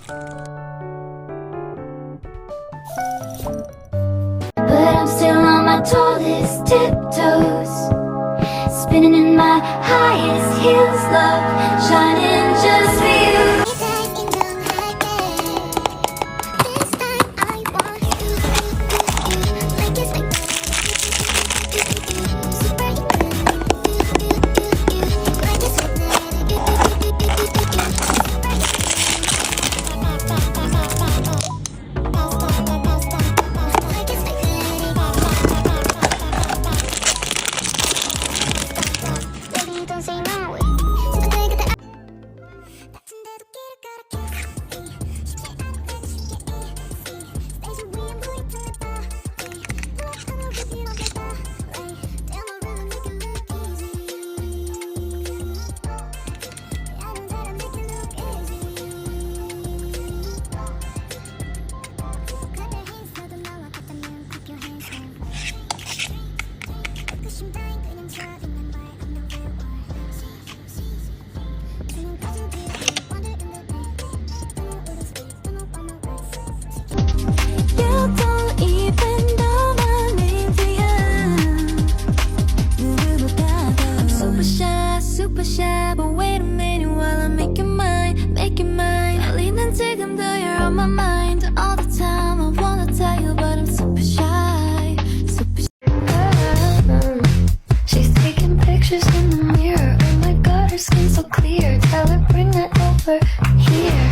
But I'm still on my tallest tiptoes, spinning in my highest heels, love, shining just for you. Super shy, but wait a minute while I make it mine, make it mine. 달리는 지금도 you're on my mind all the time. I wanna tell you, but I'm super shy, super shy. She's taking pictures in the mirror. Oh my God, her skin's so clear. Tell her bring that over here.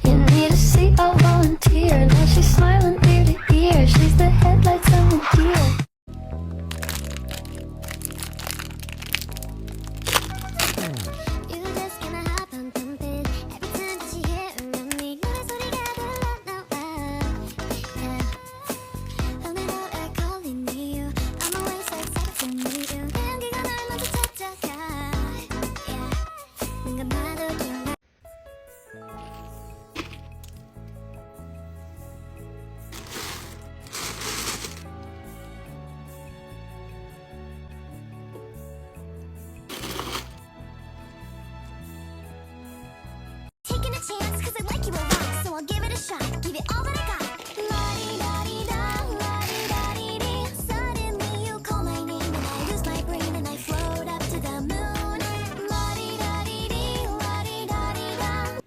You need to see, I'll volunteer. Now she's smiling ear to ear. She's the headlights on the deer. Taking a chance, cause I like you a lot, so I'll give it a shot, give it all that I got. La-di-da-di-da, la-di-da-di-dee. Suddenly you call my name and I lose my brain and I float up to the moon. La-di-da-di-dee, la-di-da-di-da.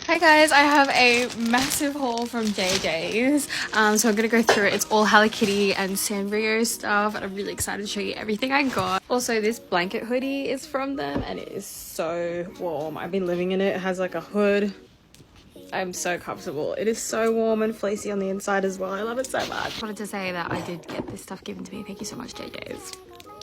Hi guys, I have a massive haul from JJ's, so I'm gonna go through it. It's all Hello Kitty and Sanrio stuff, and I'm really excited to show you everything I got. Also, this blanket hoodie is from them and it is so warm. I've been living in it. It has like a hood. I'm so comfortable. It is so warm and fleecy on the inside as well. I love it so much. Wanted to say that I did get this stuff given to me. Thank you so much, JJ's.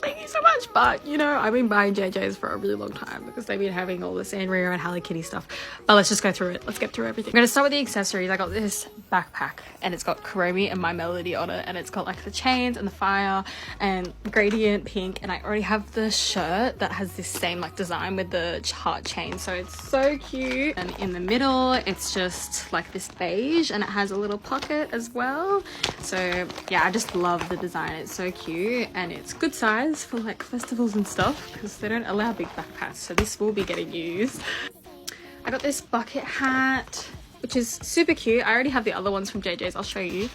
Thank you so much. But you know, I've been buying JJ's for a really long time because they've been having all the Sanrio and Hello Kitty stuff. But let's just go through it. Let's get through everything. I'm gonna start with the accessories. I got this backpack and it's got Kuromi and My Melody on it, and it's got like the chains and the fire and gradient pink, and I already have the shirt that has this same like design with the heart chain, so it's so cute. And in the middle it's just like this beige and it has a little pocket as well. So yeah, I just love the design. It's so cute and it's good size for like festivals and stuff because they don't allow big backpacks, so this will be getting used. I got this bucket hat which is super cute. I already have the other ones from JJ's. I'll show you.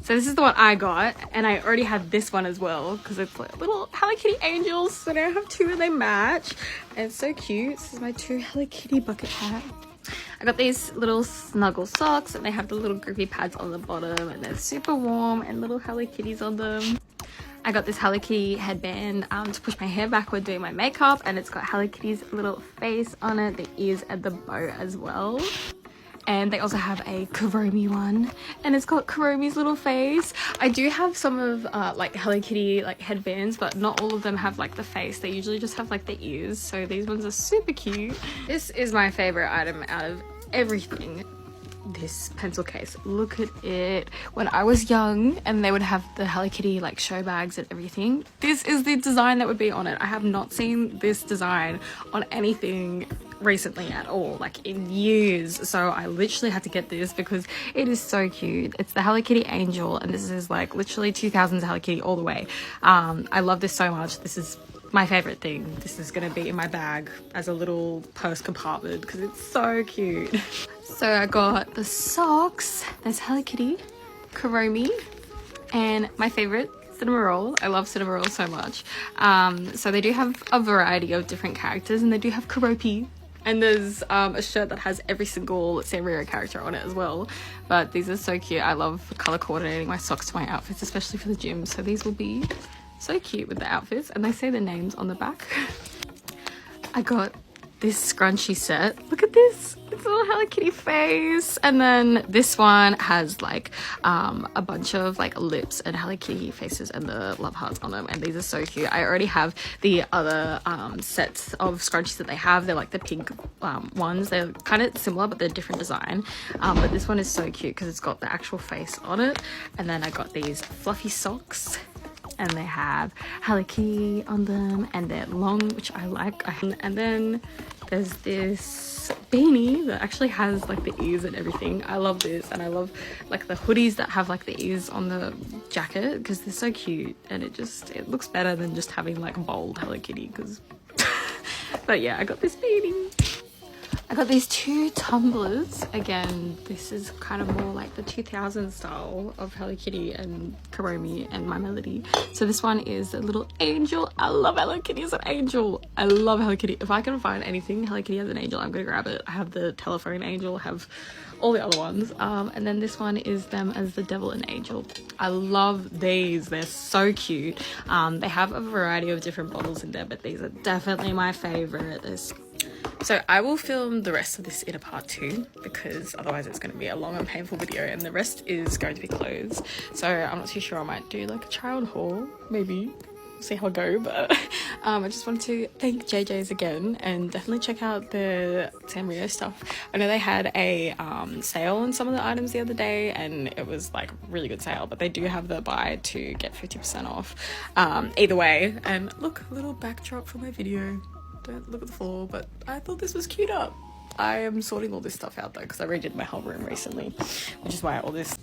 So this is the one I got, and I already had this one as well because it's like little Hello Kitty angels, so now I have two and they match, and it's so cute. This is my two Hello Kitty bucket hat. I got these little snuggle socks and they have the little grippy pads on the bottom and they're super warm and little Hello Kitties on them. I got this Hello Kitty headband to push my hair back when doing my makeup, and it's got Hello Kitty's little face on it, the ears and the bow as well. And they also have a Kuromi one and it's got Kuromi's little face. I do have some of like Hello Kitty like headbands, but not all of them have like the face. They usually just have like the ears, so these ones are super cute. This is my favorite item out of everything. This pencil case, look at it. When I was young and they would have the Hello Kitty like show bags and everything, this is the design that would be on it. I have not seen this design on anything recently at all, like in years, so I literally had to get this because it is so cute. It's the Hello Kitty angel and this is like literally 2000s Hello Kitty all the way. I love this so much. This is my favorite thing. This is gonna be in my bag as a little purse compartment because it's so cute. So I got the socks. There's Hello Kitty, Karomi, and my favorite, Cinnamoroll. I love Cinnamoroll so much. So they do have a variety of different characters, and they do have Karopi. And there's a shirt that has every single Sanrio character on it as well. But these are so cute. I love color coordinating my socks to my outfits, especially for the gym. So these will be so cute with the outfits. And they say the names on the back. I got this scrunchie set. Look at this. It's a little Hello Kitty face. And then this one has like a bunch of like lips and Hello Kitty faces and the love hearts on them. And these are so cute. I already have the other sets of scrunchies that they have. They're like the pink ones. They're kind of similar, but they're different design. But this one is so cute because it's got the actual face on it. And then I got these fluffy socks. And they have Hello Kitty on them, and they're long, which I like. And then there's this beanie that actually has like the ears and everything. I love this, and I love like the hoodies that have like the ears on the jacket because they're so cute, and it looks better than just having like bold Hello Kitty. Because but yeah, I got this beanie. I got these two tumblers. Again, this is kind of more like the 2000 style of Hello Kitty and Karomi and My Melody. So this one is a little angel. I love Hello Kitty as an angel. I love Hello Kitty. If I can find anything Hello Kitty as an angel, I'm gonna grab it. I have the telephone angel, I have all the other ones. And then this one is them as the devil and angel. I love these. They're so cute. They have a variety of different bottles in there, but these are definitely my favorite. So I will film the rest of this in a part 2 because otherwise it's going to be a long and painful video, and the rest is going to be clothes. So I'm not too sure. I might do like a child haul, maybe. See how I go. But I just wanted to thank JJ's again, and definitely check out the Sanrio stuff. I know they had a sale on some of the items the other day, and it was like really good sale, but they do have the buy to get 50% off either way. And look, a little backdrop for my video. Don't look at the floor, but I thought this was cute up. I am sorting all this stuff out though because I redid my whole room recently, which is why all this.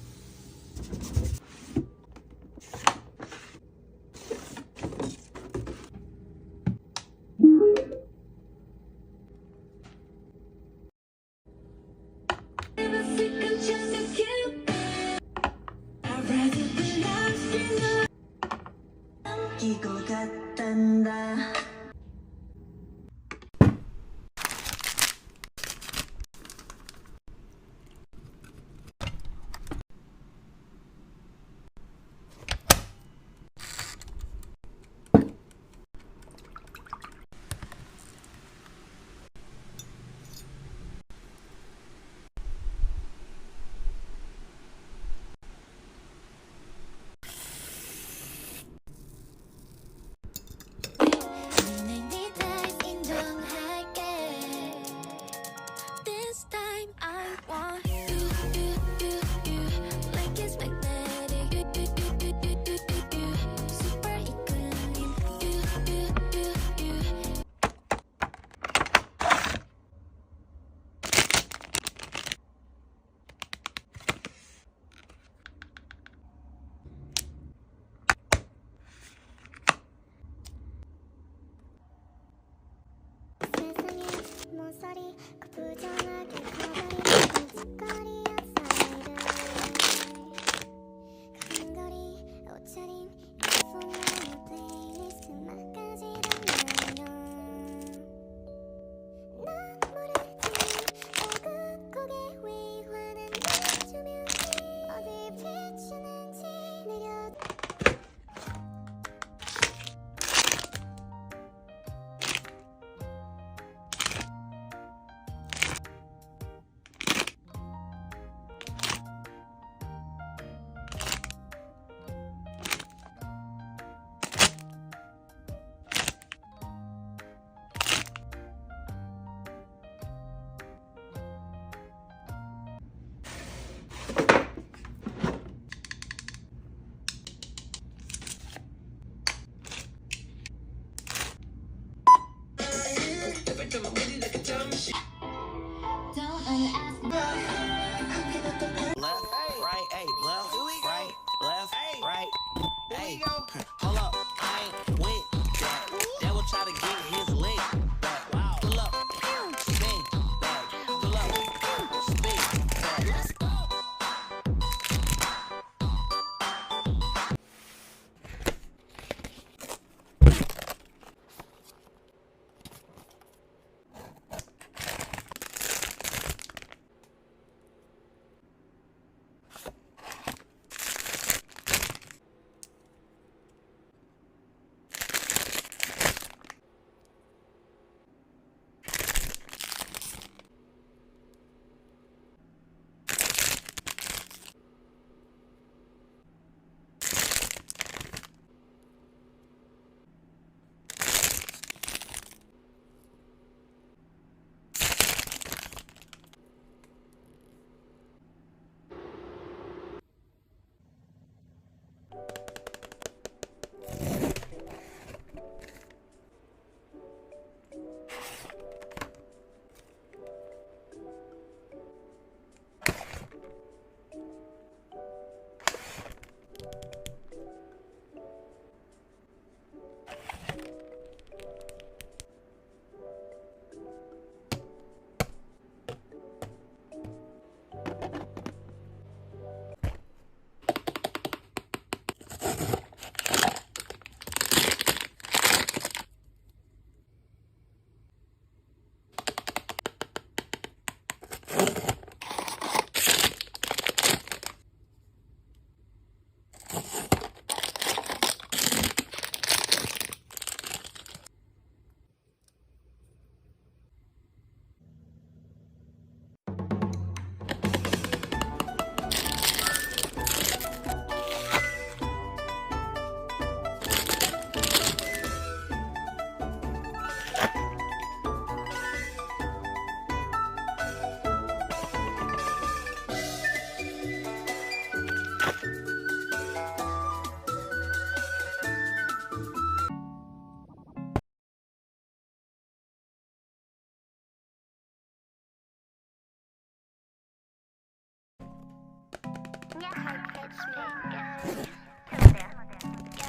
ちょっと待ってよ。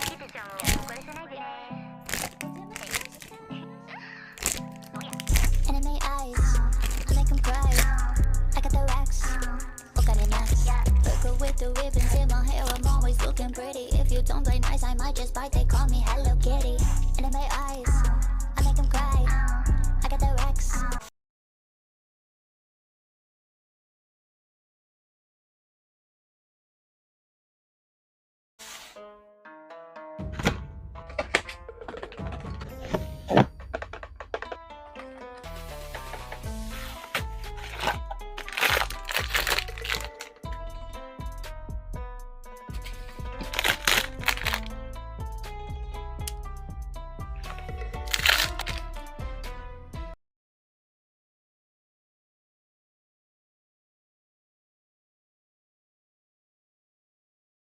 キテちゃんも誤解しないでね。